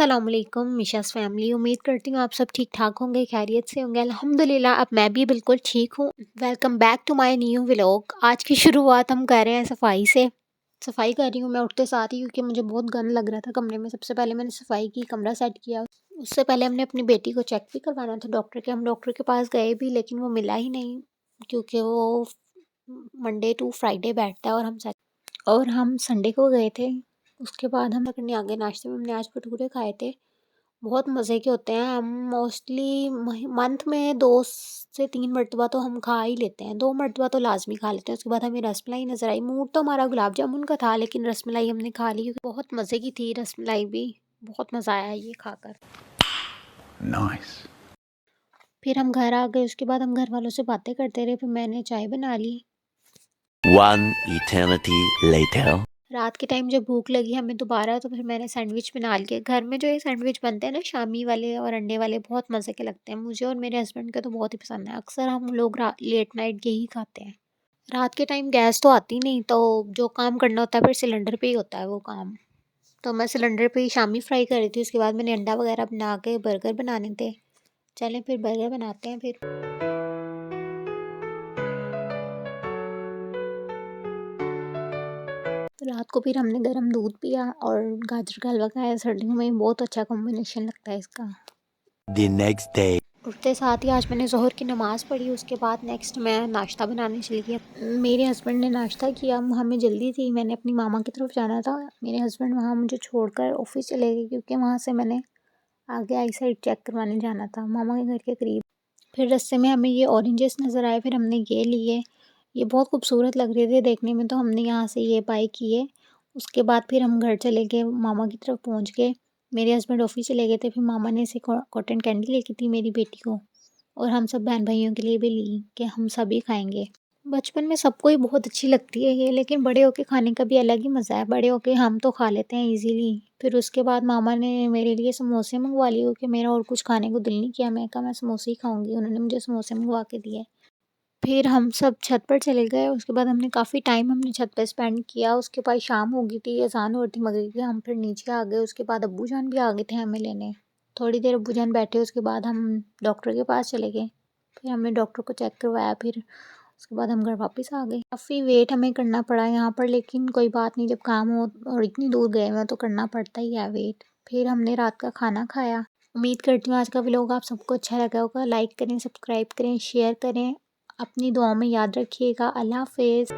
अस्सलामुअलैकुम मिशास फैमिली। उम्मीद करती हूँ आप सब ठीक ठाक होंगे, खैरियत से होंगे। अल्हम्दुलिल्लाह अब मैं भी बिल्कुल ठीक हूँ। Welcome back to my new vlog. आज की शुरुआत हम कर रहे हैं सफाई से। सफाई कर रही हूँ मैं उठते साथ ही, क्योंकि मुझे बहुत गंद लग रहा था कमरे में। सबसे पहले मैंने सफाई की, कमरा सेट किया। उससे पहले हमने अपनी बेटी को चेक भी करवाना था डॉक्टर के। हम डॉक्टर के पास गए भी, लेकिन वो मिला ही नहीं, क्योंकि वो मंडे टू फ्राइडे बैठता है और हम संडे को गए थे। उसके बाद हम करने आ गए नाश्ते में। हमने आज भटूरे खाए थे, बहुत मज़े के होते हैं। हम मोस्टली मंथ में 2 से 3 मरतबा तो हम खा ही लेते हैं, 2 मरतबा तो लाजमी खा लेते हैं। उसके बाद हमें रसमलाई नज़र आई। मूड तो हमारा गुलाब जामुन का था, लेकिन रसमलाई हमने खा ली क्योंकि बहुत मज़े की थी रसमलाई भी। बहुत मज़ा आया ये खाकर। Nice. फिर हम घर आ गए। उसके बाद हम घर वालों से बातें करते रहे। फिर मैंने चाय बना ली। One eternity later. रात के टाइम जब भूख लगी हमें दोबारा, तो फिर मैंने सैंडविच बना लिए। घर में जो ये सैंडविच बनते हैं ना, शामी वाले और अंडे वाले, बहुत मज़े के लगते हैं मुझे और मेरे हस्बैंड के तो बहुत ही पसंद है। अक्सर हम लोग लेट नाइट यही खाते हैं। रात के टाइम गैस तो आती नहीं, तो जो काम करना होता है फिर सिलेंडर पे ही होता है वो काम। तो मैं सिलेंडर पे ही शामी फ्राई कर रही थी। उसके बाद मैंने अंडा वगैरह बना के बर्गर बनाने थे। चलें फिर बर्गर बनाते हैं। फिर रात को फिर हमने गर्म दूध पिया और गाजर का हलवा खाया। सर्दियों में बहुत अच्छा कॉम्बिनेशन लगता है इसका। The next day. उठते साथ ही आज मैंने ज़ोहर की नमाज़ पढ़ी। उसके बाद नेक्स्ट मैं नाश्ता बनाने चली गई। मेरे हस्बैंड ने नाश्ता किया, हमें जल्दी थी, मैंने अपनी मामा की तरफ जाना था। मेरे हस्बैंड वहाँ मुझे छोड़कर ऑफिस चले गए, क्योंकि वहाँ से मैंने आगे आई साइड चेक करवाने जाना था मामा के घर के करीब। फिर रास्ते में हमें ये ऑरेंजेस नज़र आए, फिर हमने ये लिए। ये बहुत खूबसूरत लग रहे थे देखने में, तो हमने यहाँ से ये बाई किए। उसके बाद फिर हम घर चले गए, मामा की तरफ पहुँच गए। मेरे हस्बैंड ऑफिस चले गए थे। फिर मामा ने इसे कॉटन कैंडी लेके थी मेरी बेटी को, और हम सब बहन भाइयों के लिए भी ली कि हम सभी खाएंगे। बचपन में सबको ही बहुत अच्छी लगती है ये, लेकिन बड़े होके खाने का भी अलग ही मज़ा है। बड़े होके हम तो खा लेते हैं इजीली। फिर उसके बाद मामा ने मेरे लिए समोसे मंगवा लिए, क्योंकि मेरा और कुछ खाने को दिल नहीं किया। मैं कहा मैं समोसे ही खाऊंगी। उन्होंने मुझे समोसे मंगवा के दिए। फिर हम सब छत पर चले गए। उसके बाद हमने काफ़ी टाइम हमने छत पर स्पेंड किया। उसके बाद शाम हो गई थी, अज़ान हो रही थी मगरिब की। हम फिर नीचे आ गए। उसके बाद अब्बू जान भी आ गए थे हमें लेने। थोड़ी देर अब्बू जान बैठे। उसके बाद हम डॉक्टर के पास चले गए। फिर हमने डॉक्टर को चेक करवाया। फिर उसके बाद हम घर वापस आ गए। काफ़ी वेट हमें करना पड़ा यहाँ पर, लेकिन कोई बात नहीं, जब काम हो और इतनी दूर गए हुए तो करना पड़ता ही है वेट। फिर हमने रात का खाना खाया। उम्मीद करती हूँ आज का व्लॉग आप सबको अच्छा लगा होगा। लाइक करें, सब्सक्राइब करें, शेयर करें। अपनी दुआओं में याद रखिएगा। अल्लाह हाफ़िज़।